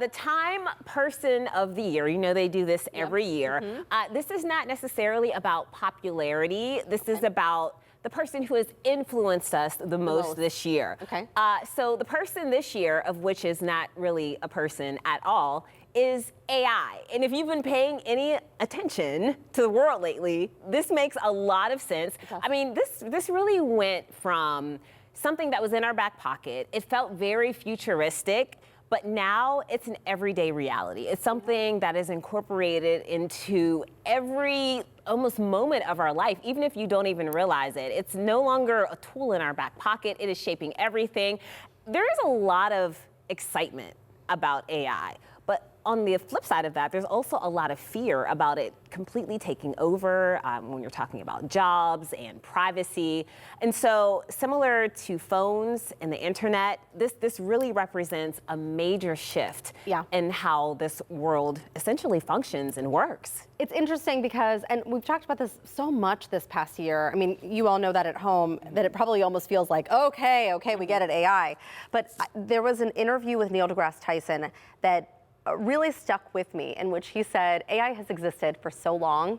Speaker 2: the Time Person of the Year, you know they do this every year. This is not necessarily about popularity. This is about the person who has influenced us the most this year.
Speaker 1: Okay.
Speaker 2: So the person this year, of which is not really a person at all, is AI. And if you've been paying any attention to the world lately, this makes a lot of sense. I mean, this really went from something that was in our back pocket. It felt very futuristic, but now it's an everyday reality. It's something that is incorporated into every almost moment of our life, even if you don't even realize it. It's no longer a tool in our back pocket. It is shaping everything. There is a lot of excitement about AI, but on the flip side of that, there's also a lot of fear about it completely taking over when you're talking about jobs and privacy. And so similar to phones and the internet, this really represents a major shift in how this world essentially functions and works.
Speaker 1: It's interesting because, and we've talked about this so much this past year. I mean, you all know that at home, that it probably almost feels like, okay, we get it, AI. But there was an interview with Neil deGrasse Tyson that really stuck with me, in which he said AI has existed for so long.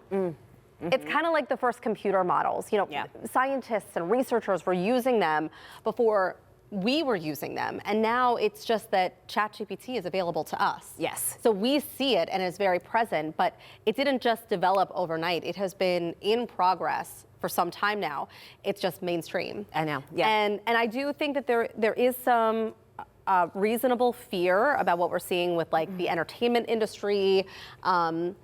Speaker 1: It's kind of like the first computer models. You know, scientists and researchers were using them before we were using them, and now it's just that ChatGPT is available to us.
Speaker 2: Yes.
Speaker 1: So we see it and it's very present, but it didn't just develop overnight. It has been in progress for some time now. It's just mainstream.
Speaker 2: I know. Yeah.
Speaker 1: And I do think that there is some reasonable fear about what we're seeing with like the entertainment industry. And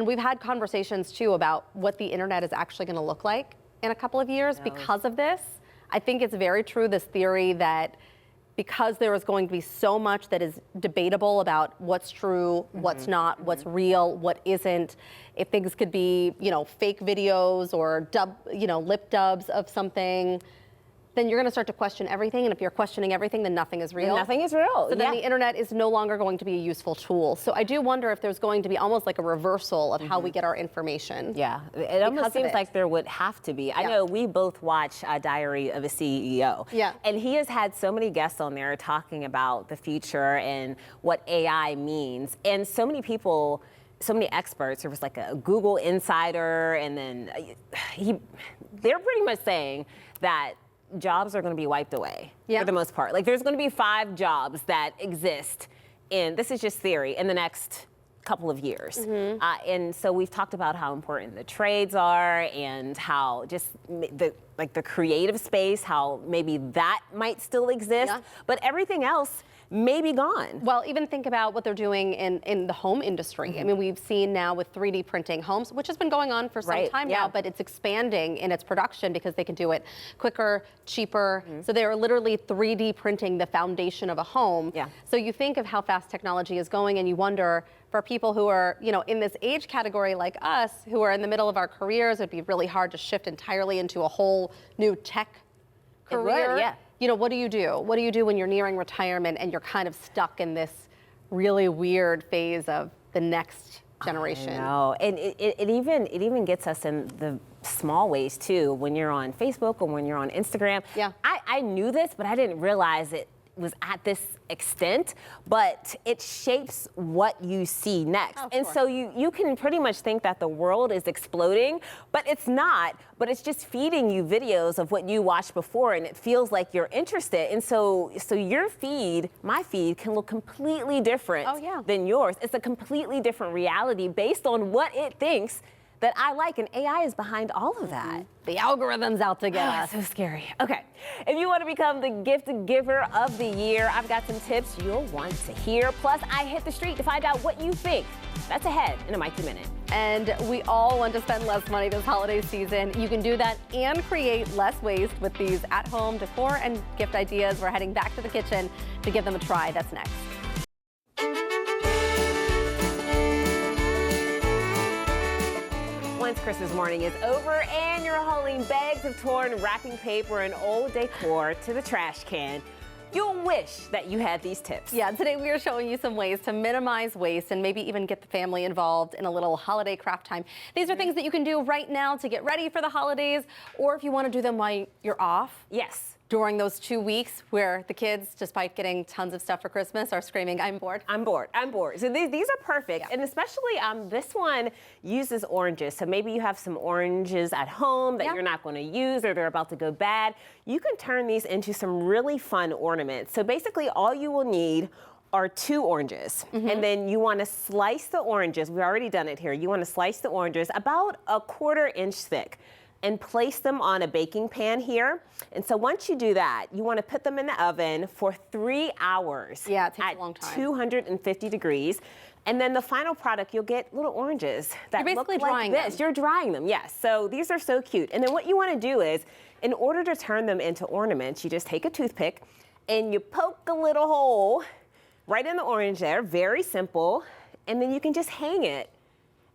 Speaker 1: we've had conversations too about what the internet is actually going to look like in a couple of years because of this. I think it's very true, this theory that because there is going to be so much that is debatable about what's true, what's not, what's real, what isn't, if things could be, you know, fake videos or lip dubs of something, then you're going to start to question everything. And if you're questioning everything, then nothing is real.
Speaker 2: Nothing is real.
Speaker 1: So then the internet is no longer going to be a useful tool. So I do wonder if there's going to be almost like a reversal of how we get our information.
Speaker 2: Yeah, it almost seems like there would have to be. I know we both watch Diary of a CEO.
Speaker 1: Yeah.
Speaker 2: And he has had so many guests on there talking about the future and what AI means. And so many people, so many experts, there was like a Google insider, and then they're pretty much saying that jobs are going to be wiped away for the most part. Like there's going to be 5 jobs that exist this is just theory, in the next couple of years. And so we've talked about how important the trades are and how just the creative space, how maybe that might still exist. But everything else may be gone.
Speaker 1: Well, even think about what they're doing in the home industry. I mean, we've seen now with 3D printing homes, which has been going on for some time now, but it's expanding in its production because they can do it quicker, cheaper. So they're literally 3D printing the foundation of a home. So you think of how fast technology is going, and you wonder, for people who are, you know, in this age category like us, who are in the middle of our careers, it'd be really hard to shift entirely into a whole new tech career. You know, what do you do? What do you do when you're nearing retirement and you're kind of stuck in this really weird phase of the next generation?
Speaker 2: I know, and it even gets us in the small ways too. When you're on Facebook or when you're on Instagram. I knew this, but I didn't realize it was at this extent, but it shapes what you see next. And so you can pretty much think that the world is exploding, but it's not, but it's just feeding you videos of what you watched before, and it feels like you're interested. And so your feed, my feed, can look completely different than yours. It's a completely different reality based on what it thinks that I like, and AI is behind all of that.
Speaker 1: The algorithm's out to get us.
Speaker 2: So scary. Okay, if you want to become the gift giver of the year, I've got some tips you'll want to hear. Plus, I hit the street to find out what you think. That's ahead in a Mikey Minute.
Speaker 1: And we all want to spend less money this holiday season. You can do that and create less waste with these at-home decor and gift ideas. We're heading back to the kitchen to give them a try. That's next.
Speaker 2: Once Christmas morning is over and you're hauling bags of torn wrapping paper and old decor to the trash can, you'll wish that you had these tips.
Speaker 1: Yeah, today we are showing you some ways to minimize waste and maybe even get the family involved in a little holiday craft time. These are things that you can do right now to get ready for the holidays, or if you want to do them while you're off.
Speaker 2: Yes.
Speaker 1: During those 2 weeks where the kids, despite getting tons of stuff for Christmas, are screaming, I'm bored.
Speaker 2: I'm bored. I'm bored. So these are perfect. And especially this one uses oranges. So maybe you have some oranges at home that you're not going to use or they're about to go bad. You can turn these into some really fun ornaments. So basically all you will need are 2 oranges. And then you want to slice the oranges. We've already done it here. You want to slice the oranges about a 1/4 inch thick and place them on a baking pan here. And so once you do that, you want to put them in the oven for 3 hours.
Speaker 1: Yeah, it takes
Speaker 2: at
Speaker 1: a long time.
Speaker 2: 250 degrees. And then the final product, you'll get little oranges that
Speaker 1: You're
Speaker 2: look
Speaker 1: basically
Speaker 2: like
Speaker 1: drying
Speaker 2: this.
Speaker 1: them.
Speaker 2: You're drying them, yes. So these are so cute. And then what you want to do is, in order to turn them into ornaments, you just take a toothpick and you poke a little hole right in the orange there, very simple. And then you can just hang it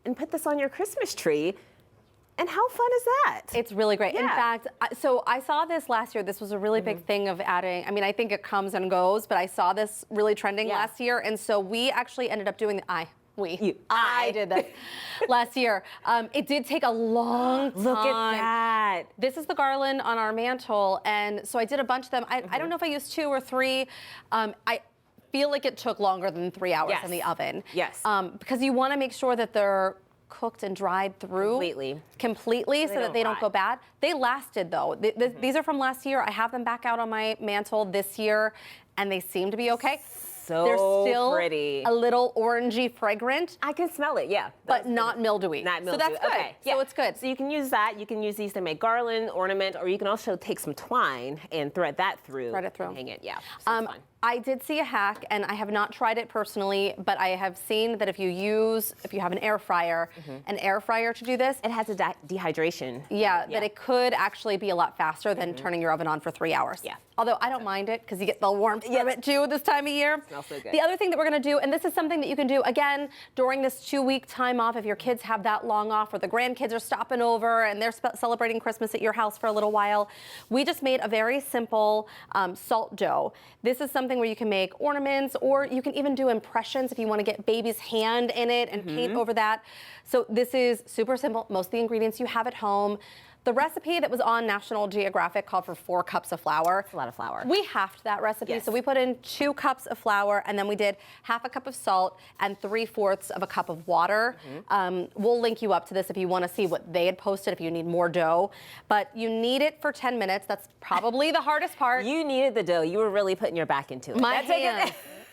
Speaker 2: and put this on your Christmas tree. And how fun is that?
Speaker 1: It's really great. In fact, so I saw this last year. This was a really big thing of adding. I mean, I think it comes and goes, but I saw this really trending last year. And so we actually ended up doing I did this last year. It did take a long time.
Speaker 2: Look at that.
Speaker 1: This is the garland on our mantle. And so I did a bunch of them. I don't know if I used 2 or 3. I feel like it took longer than 3 hours in the oven.
Speaker 2: Yes.
Speaker 1: Because you want to make sure that they're cooked and dried through completely so that they don't go bad. They lasted though. These are from last year. I have them back out on my mantle this year and they seem to be okay.
Speaker 2: So
Speaker 1: they're still
Speaker 2: pretty.
Speaker 1: A little orangey fragrant.
Speaker 2: I can smell it,
Speaker 1: but not mildewy.
Speaker 2: Not mildewy.
Speaker 1: So that's good.
Speaker 2: Okay.
Speaker 1: So it's good.
Speaker 2: So you can use that. You can use these to make garland, ornament, or you can also take some twine and thread that through.
Speaker 1: Thread it through.
Speaker 2: And hang it, So it's fun.
Speaker 1: I did see a hack, and I have not tried it personally, but I have seen that if you have an air fryer to do this.
Speaker 2: It has a dehydration.
Speaker 1: Yeah, that it could actually be a lot faster than turning your oven on for 3 hours.
Speaker 2: Yeah.
Speaker 1: Although I don't mind it because you get the warmth from it too this time of year.
Speaker 2: Smells so good.
Speaker 1: The other thing that we're going to do, and this is something that you can do again during this 2-week time off if your kids have that long off or the grandkids are stopping over and they're celebrating Christmas at your house for a little while. We just made a very simple salt dough. This is something where you can make ornaments or you can even do impressions if you want to get baby's hand in it and paint over that. So this is super simple. Most of the ingredients you have at home. The recipe that was on National Geographic called for 4 cups of flour.
Speaker 2: That's a lot of flour.
Speaker 1: We halved that recipe. So we put in 2 cups of flour and then we did 1/2 cup of salt and 3/4 of a cup of water. We'll link you up to this if you want to see what they had posted if you need more dough. But you knead it for 10 minutes. That's probably the hardest part.
Speaker 2: You needed the dough. You were really putting your back into it.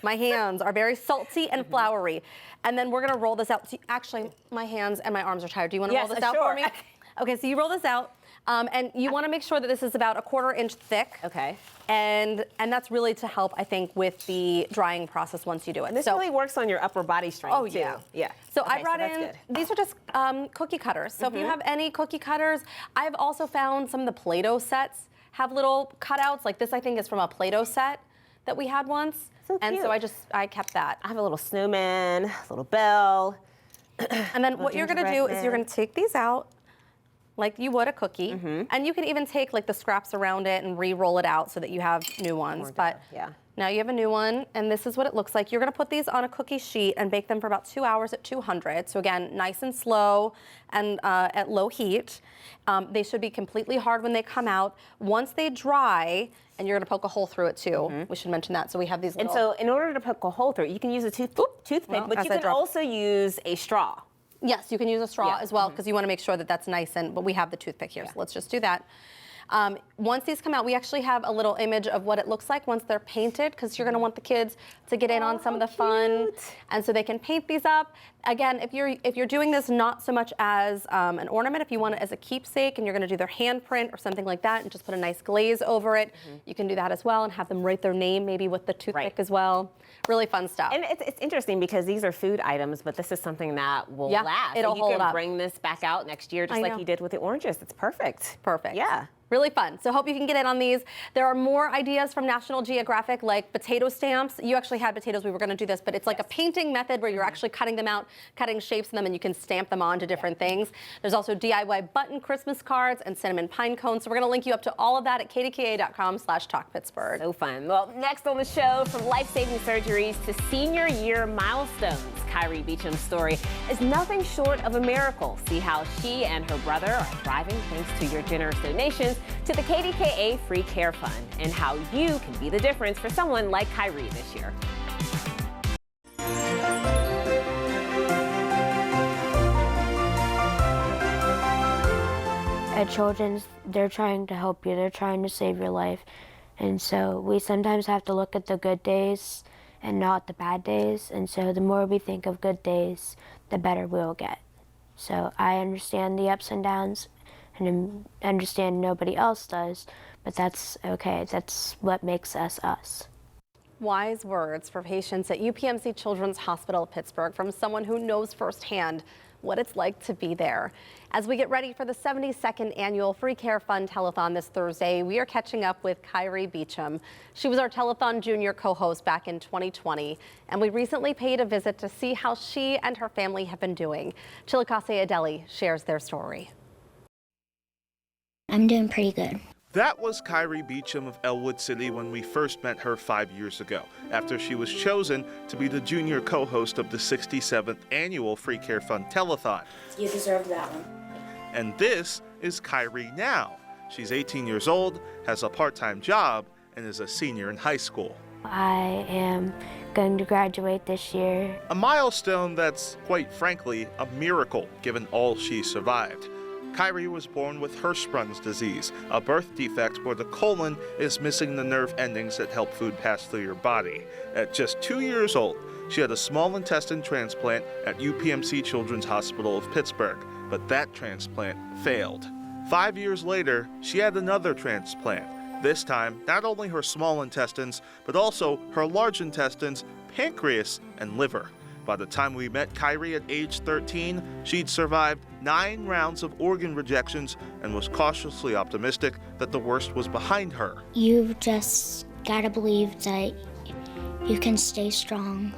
Speaker 1: My hands are very salty and floury. And then we're going to roll this out. Actually, my hands and my arms are tired. Do you want to roll this out for me? Okay, so you roll this out, and you want to make sure that this is about 1/4 inch thick.
Speaker 2: Okay.
Speaker 1: And that's really to help, I think, with the drying process once you do it.
Speaker 2: This really works on your upper body strength,
Speaker 1: Oh,
Speaker 2: too.
Speaker 1: yeah.
Speaker 2: Yeah.
Speaker 1: So
Speaker 2: Okay,
Speaker 1: I brought
Speaker 2: that's
Speaker 1: in,
Speaker 2: good.
Speaker 1: these are just cookie cutters. So if you have any cookie cutters, I've also found some of the Play-Doh sets have little cutouts. Like this, I think, is from a Play-Doh set that we had once.
Speaker 2: So
Speaker 1: And so
Speaker 2: cute.
Speaker 1: I kept that.
Speaker 2: I have a little snowman, a little bell.
Speaker 1: And then what you're gonna do is you're gonna take these out like you would a cookie. And you can even take like the scraps around it and re-roll it out so that you have new ones. But
Speaker 2: yeah.
Speaker 1: now you have a new one, and this is what it looks like. You're gonna put these on a cookie sheet and bake them for about 2 hours at 200. So again, nice and slow and at low heat. They should be completely hard when they come out. Once they dry, and you're gonna poke a hole through it too. We should mention that. So we have these
Speaker 2: And
Speaker 1: little.
Speaker 2: so in order to poke a hole through it, you can use a toothpick,
Speaker 1: well,
Speaker 2: but
Speaker 1: as
Speaker 2: you
Speaker 1: I
Speaker 2: can
Speaker 1: dropped-
Speaker 2: also use a straw.
Speaker 1: Yes, you can use a straw
Speaker 2: Yeah.
Speaker 1: as well because you want to make sure that that's nice but we have the toothpick here, so let's just do that. Once these come out, we actually have a little image of what it looks like once they're painted because you're going to want the kids to get in on some of the fun, and so they can paint these up. Again, if you're doing this not so much as an ornament, if you want it as a keepsake and you're going to do their handprint or something like that and just put a nice glaze over it, you can do that as well and have them write their name maybe with the toothpick as well. Really fun stuff.
Speaker 2: And it's interesting because these are food items, but this is something that will
Speaker 1: Yeah,
Speaker 2: last.
Speaker 1: it'll
Speaker 2: And you
Speaker 1: hold
Speaker 2: can
Speaker 1: up.
Speaker 2: bring this back out next year just
Speaker 1: I
Speaker 2: like
Speaker 1: know.
Speaker 2: you did with the oranges. It's perfect.
Speaker 1: Perfect.
Speaker 2: Yeah.
Speaker 1: Really fun. So hope you can get in on these. There are more ideas from National Geographic, like potato stamps. You actually had potatoes. We were going to do this, but it's like a painting method where you're actually cutting them out, cutting shapes in them, and you can stamp them onto different things. There's also DIY button Christmas cards and cinnamon pine cones. So we're going to link you up to all of that at kdka.com/talkpittsburgh.
Speaker 2: So fun. Well, next on the show, from life-saving surgeries to senior year milestones, Kyrie Beecham's story is nothing short of a miracle. See how she and her brother are thriving thanks to your generous donations to the KDKA Free Care Fund, and how you can be the difference for someone like Kyrie this year.
Speaker 6: At Children's, they're trying to help you, they're trying to save your life. And so we sometimes have to look at the good days and not the bad days. And so the more we think of good days, the better we'll get. So I understand the ups and downs and understand nobody else does, but that's okay. That's what makes us us.
Speaker 1: Wise words for patients at UPMC Children's Hospital of Pittsburgh from someone who knows firsthand what it's like to be there. As we get ready for the 72nd annual Free Care Fund Telethon this Thursday, we are catching up with Kyrie Beecham. She was our Telethon Junior co-host back in 2020, and we recently paid a visit to see how she and her family have been doing. Chilakase Adeli shares their story.
Speaker 7: I'm doing pretty good.
Speaker 8: That was Kyrie Beecham of Elwood City when we first met her 5 years ago, after she was chosen to be the junior co-host of the 67th annual Free Care Fund Telethon.
Speaker 7: You deserve that one.
Speaker 8: And this is Kyrie now. She's 18 years old, has a part-time job, and is a senior in high school.
Speaker 6: I am going to graduate this year.
Speaker 8: A milestone that's, quite frankly, a miracle given all she survived. Kyrie was born with Hirschsprung's disease, a birth defect where the colon is missing the nerve endings that help food pass through your body. At just 2 years old, she had a small intestine transplant at UPMC Children's Hospital of Pittsburgh, but that transplant failed. 5 years later, she had another transplant. This time, not only her small intestines, but also her large intestines, pancreas, and liver. By the time we met Kyrie at age 13, she'd survived 9 rounds of organ rejections and was cautiously optimistic that the worst was behind her.
Speaker 7: You've just gotta believe that you can stay strong.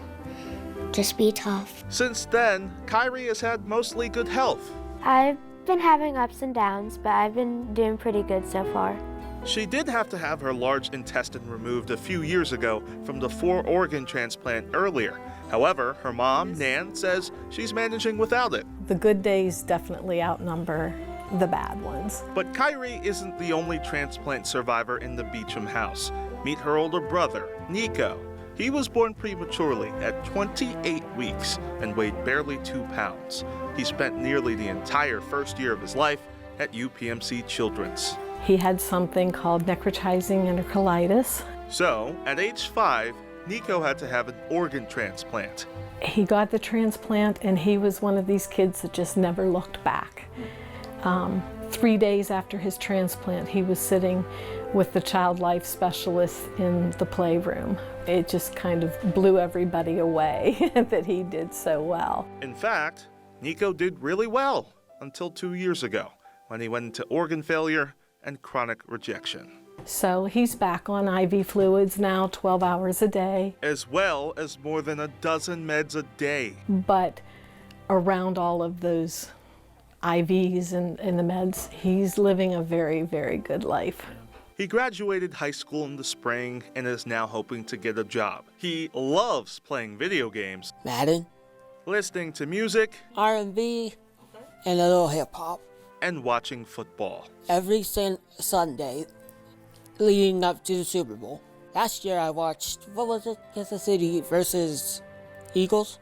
Speaker 7: Just be tough.
Speaker 8: Since then, Kyrie has had mostly good health.
Speaker 6: I've been having ups and downs, but I've been doing pretty good so far.
Speaker 8: She did have to have her large intestine removed a few years ago from the 4 organ transplant earlier. However, her mom, Nan, says she's managing without it.
Speaker 9: The good days definitely outnumber the bad ones.
Speaker 8: But Kyrie isn't the only transplant survivor in the Beecham house. Meet her older brother, Nico. He was born prematurely at 28 weeks and weighed barely 2 pounds. He spent nearly the entire first year of his life at UPMC Children's.
Speaker 9: He had something called necrotizing enterocolitis.
Speaker 8: So, at age 5, Nico had to have an organ transplant.
Speaker 9: He got the transplant and he was one of these kids that just never looked back. 3 days after his transplant, he was sitting with the child life specialist in the playroom. It just kind of blew everybody away that he did so well.
Speaker 8: In fact, Nico did really well until 2 years ago when he went into organ failure and chronic rejection.
Speaker 9: So he's back on IV fluids now 12 hours a day.
Speaker 8: As well as more than a dozen meds a day.
Speaker 9: But around all of those IVs and the meds, he's living a very, very good life.
Speaker 8: He graduated high school in the spring and is now hoping to get a job. He loves playing video games,
Speaker 10: Madden,
Speaker 8: listening to music,
Speaker 10: R&B, and a little hip hop.
Speaker 8: And watching football.
Speaker 10: Every Sunday leading up to the Super Bowl. Last year I watched, what was it? Kansas City versus Eagles.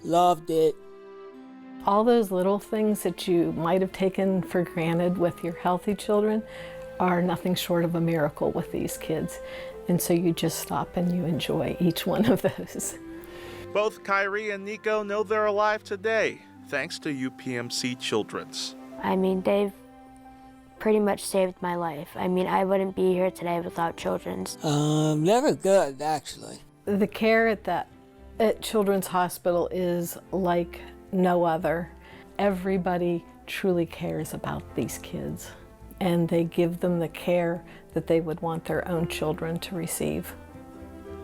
Speaker 10: Loved it.
Speaker 9: All those little things that you might have taken for granted with your healthy children are nothing short of a miracle with these kids. And so you just stop and you enjoy each one of those.
Speaker 8: Both Kyrie and Nico know they're alive today, thanks to UPMC Children's.
Speaker 6: I mean, they've pretty much saved my life. I mean, I wouldn't be here today without Children's.
Speaker 10: Never good, actually.
Speaker 9: The care at Children's Hospital is like no other. Everybody truly cares about these kids, and they give them the care that they would want their own children to receive.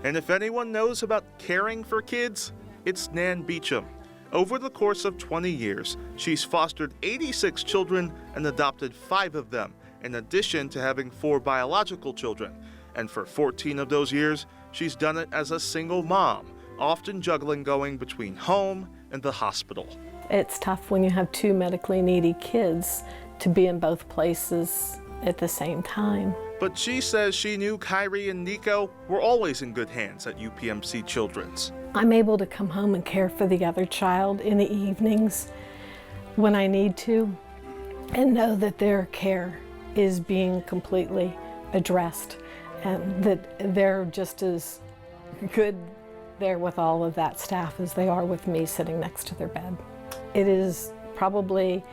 Speaker 8: And if anyone knows about caring for kids, it's Nan Beecham. Over the course of 20 years, she's fostered 86 children and adopted 5 of them, in addition to having 4 biological children. And for 14 of those years, she's done it as a single mom, often juggling going between home and the hospital.
Speaker 9: It's tough when you have 2 medically needy kids to be in both places at the same time.
Speaker 8: But she says she knew Kyrie and Nico were always in good hands at UPMC Children's.
Speaker 9: I'm able to come home and care for the other child in the evenings when I need to, and know that their care is being completely addressed, and that they're just as good there with all of that staff as they are with me sitting next to their bed. It is probably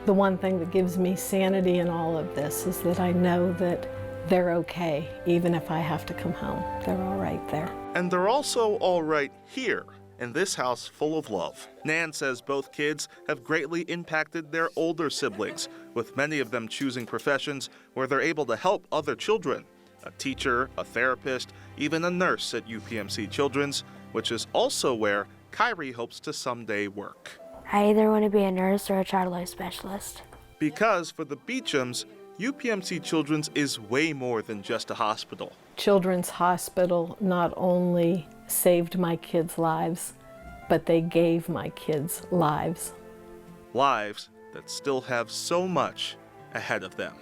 Speaker 9: the one thing that gives me sanity in all of this, is that I know that they're okay, even if I have to come home. They're all right there.
Speaker 8: And they're also all right here, in this house full of love. Nan says both kids have greatly impacted their older siblings, with many of them choosing professions where they're able to help other children. A teacher, a therapist, even a nurse at UPMC Children's, which is also where Kyrie hopes to someday work.
Speaker 6: I either want to be a nurse or a child life specialist.
Speaker 8: Because for the Beechams, UPMC Children's is way more than just a hospital.
Speaker 9: Children's Hospital not only saved my kids' lives, but they gave my kids lives.
Speaker 8: Lives that still have so much ahead of them.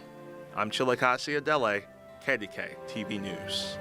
Speaker 8: I'm Chilakasi Adele, KDK TV News.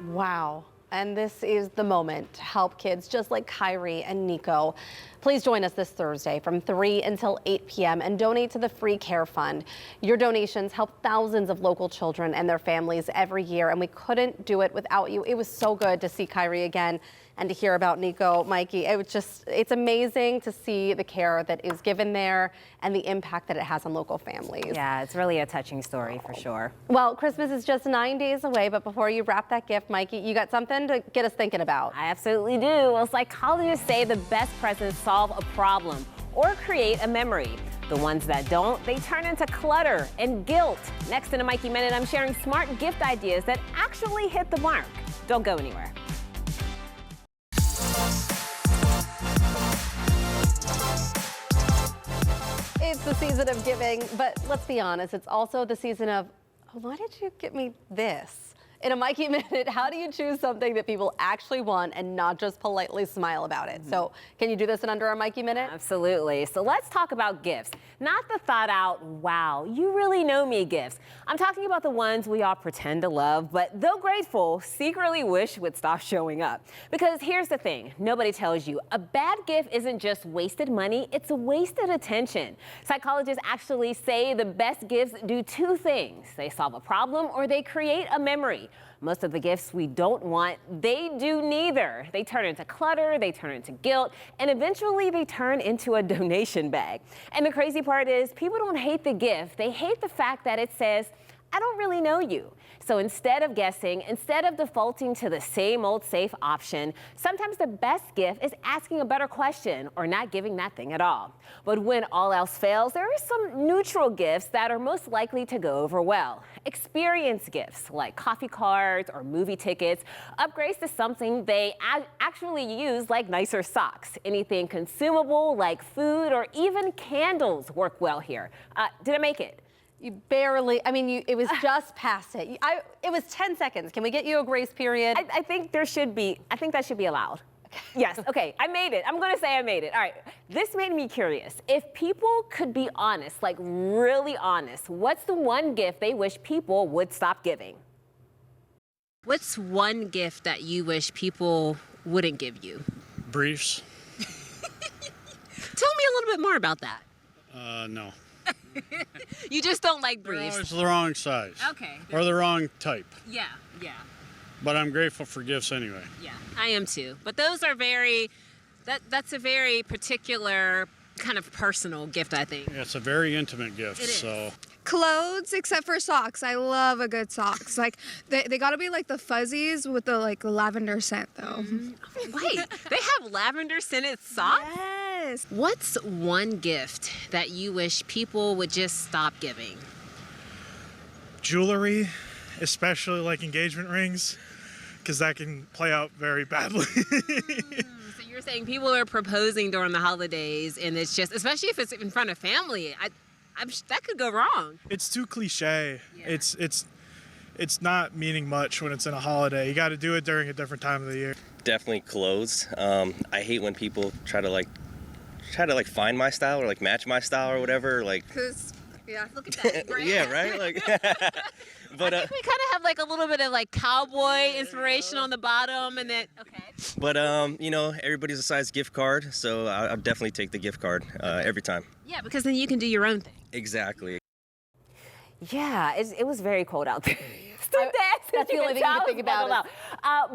Speaker 1: Wow. And this is the moment to help kids just like Kyrie and Nico. Please join us this Thursday from 3 until 8 p.m. and donate to the Free Care Fund. Your donations help thousands of local children and their families every year, and we couldn't do it without you. It was so good to see Kyrie again and to hear about Nico, Mikey. It's amazing to see the care that is given there and the impact that it has on local families.
Speaker 2: Yeah, it's really a touching story for sure.
Speaker 1: Well, Christmas is just 9 days away, but before you wrap that gift, Mikey, you got something to get us thinking about.
Speaker 2: I absolutely do. Well, psychologists say the best presents solve a problem or create a memory. The ones that don't, they turn into clutter and guilt. Next in a Mikey Minute, I'm sharing smart gift ideas that actually hit the mark. Don't go anywhere.
Speaker 1: It's the season of giving, but let's be honest, it's also the season of, oh, why did you get me this? In a Mikey Minute, how do you choose something that people actually want and not just politely smile about it? So can you do this in under a Mikey Minute?
Speaker 2: Absolutely. So let's talk about gifts. Not the thought out, wow, you really know me gifts. I'm talking about the ones we all pretend to love, but though grateful, secretly wish would stop showing up. Because here's the thing, nobody tells you, a bad gift isn't just wasted money, it's wasted attention. Psychologists actually say the best gifts do 2 things. They solve a problem or they create a memory. Most of the gifts we don't want, they do neither. They turn into clutter, they turn into guilt, and eventually they turn into a donation bag. And the crazy part is, people don't hate the gift, they hate the fact that it says, I don't really know you. So instead of guessing, instead of defaulting to the same old safe option, sometimes the best gift is asking a better question or not giving that thing at all. But when all else fails, there are some neutral gifts that are most likely to go over well. Experience gifts like coffee cards or movie tickets, upgrades to something they actually use like nicer socks. Anything consumable like food or even candles work well here. Did I make it?
Speaker 1: You barely, I mean, it was just past it. It was 10 seconds. Can we get you a grace period?
Speaker 2: I think that should be allowed. Yes, okay, I made it. I'm gonna say I made it. All right, this made me curious. If people could be honest, like really honest, what's the one gift they wish people would stop giving?
Speaker 11: What's one gift that you wish people wouldn't give you?
Speaker 12: Briefs.
Speaker 11: Tell me a little bit more about that.
Speaker 12: No.
Speaker 11: You just don't like
Speaker 12: They're
Speaker 11: briefs.
Speaker 12: always the wrong size.
Speaker 11: Okay.
Speaker 12: Or the wrong type.
Speaker 11: Yeah.
Speaker 12: But I'm grateful for gifts anyway.
Speaker 11: Yeah, I am too. But those are that's a very particular kind of personal gift, I think.
Speaker 12: Yeah, it's a very intimate gift.
Speaker 11: It is.
Speaker 12: So
Speaker 13: Clothes, except for socks. I love a good socks. Like they gotta be like the fuzzies with the like lavender scent though.
Speaker 11: Wait, they have lavender scented socks?
Speaker 13: Yes.
Speaker 11: What's one gift that you wish people would just stop giving?
Speaker 14: Jewelry, especially like engagement rings, because that can play out very badly.
Speaker 11: So you're saying people are proposing during the holidays, and it's just, especially if it's in front of family, that could go wrong.
Speaker 14: It's too cliche.
Speaker 11: Yeah.
Speaker 14: It's not meaning much when it's in a holiday. You got to do it during a different time of the year.
Speaker 15: Definitely clothes. I hate when people try to find my style or like match my style or whatever. Like,
Speaker 13: Yeah.
Speaker 11: Look at that. Brand.
Speaker 15: yeah, right. Like, but
Speaker 11: I think we kind of have like a little bit of like cowboy inspiration on the bottom, and then
Speaker 15: But everybody's a size gift card, so I'll definitely take the gift card every time.
Speaker 11: Yeah, because then you can do your own thing.
Speaker 15: Exactly.
Speaker 2: Yeah, it was very cold out there.
Speaker 1: That's the only thing you can think about.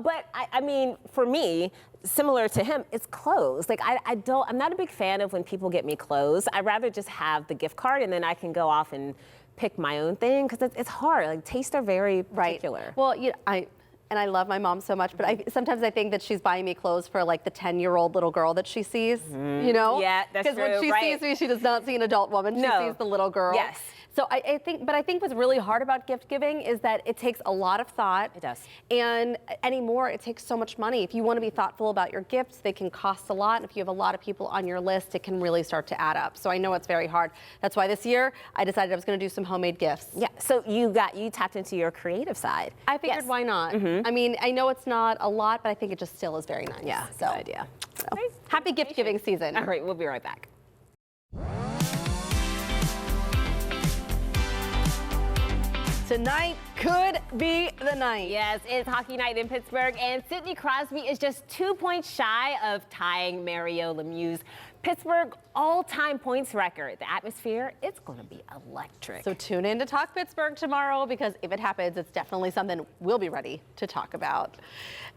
Speaker 2: But I mean, for me, similar to him, it's clothes. Like I'm not a big fan of when people get me clothes. I'd rather just have the gift card and then I can go off and pick my own thing because it's hard. Like tastes are very particular.
Speaker 1: Well, I love my mom so much, but sometimes I think that she's buying me clothes for like the 10-year-old little girl that she sees, you know?
Speaker 2: Yeah, that's true.
Speaker 1: Because when she sees me, she does not see an adult woman. She sees the little girl.
Speaker 2: Yes.
Speaker 1: So I think what's really hard about gift giving is that it takes a lot of thought.
Speaker 2: It does.
Speaker 1: And anymore, it takes so much money. If you want to be thoughtful about your gifts, they can cost a lot. And if you have a lot of people on your list, it can really start to add up. So I know it's very hard. That's why this year I decided I was going to do some homemade gifts.
Speaker 2: Yeah. So you tapped into your creative side.
Speaker 1: I figured why not? I mean, I know it's not a lot, but I think it just still is very nice.
Speaker 2: Yeah.
Speaker 1: So,
Speaker 2: Good idea.
Speaker 1: So, happy gift giving season.
Speaker 2: All right. We'll be right back.
Speaker 1: Tonight could be the night.
Speaker 2: Yes, it's hockey night in Pittsburgh, and Sidney Crosby is just 2 points shy of tying Mario Lemieux's Pittsburgh all-time points record. The atmosphere, it's going to be electric.
Speaker 1: So tune in to Talk Pittsburgh tomorrow, because if it happens, it's definitely something we'll be ready to talk about.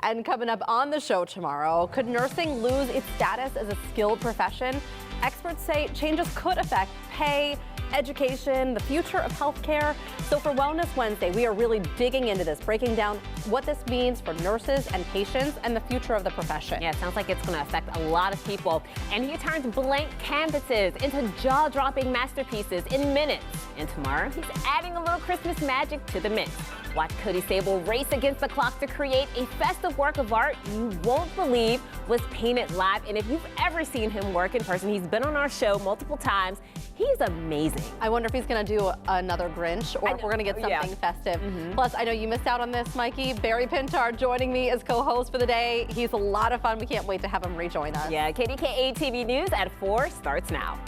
Speaker 1: And coming up on the show tomorrow, could nursing lose its status as a skilled profession? Experts say changes could affect pay, education, the future of healthcare. So for Wellness Wednesday, we are really digging into this, breaking down what this means for nurses and patients and the future of the profession.
Speaker 2: Yeah, it sounds like it's going to affect a lot of people. And he turns blank canvases into jaw-dropping masterpieces in minutes. And tomorrow, he's adding a little Christmas magic to the mix. Watch Cody Sable race against the clock to create a festive work of art you won't believe was painted live. And if you've ever seen him work in person, he's been on our show multiple times. He's amazing.
Speaker 1: I wonder if he's going to do another Grinch or if we're going to get something festive. Plus, I know you missed out on this, Mikey. Barry Pintard joining me as co-host for the day. He's a lot of fun. We can't wait to have him rejoin us.
Speaker 2: Yeah, KDKA TV News at 4 starts now.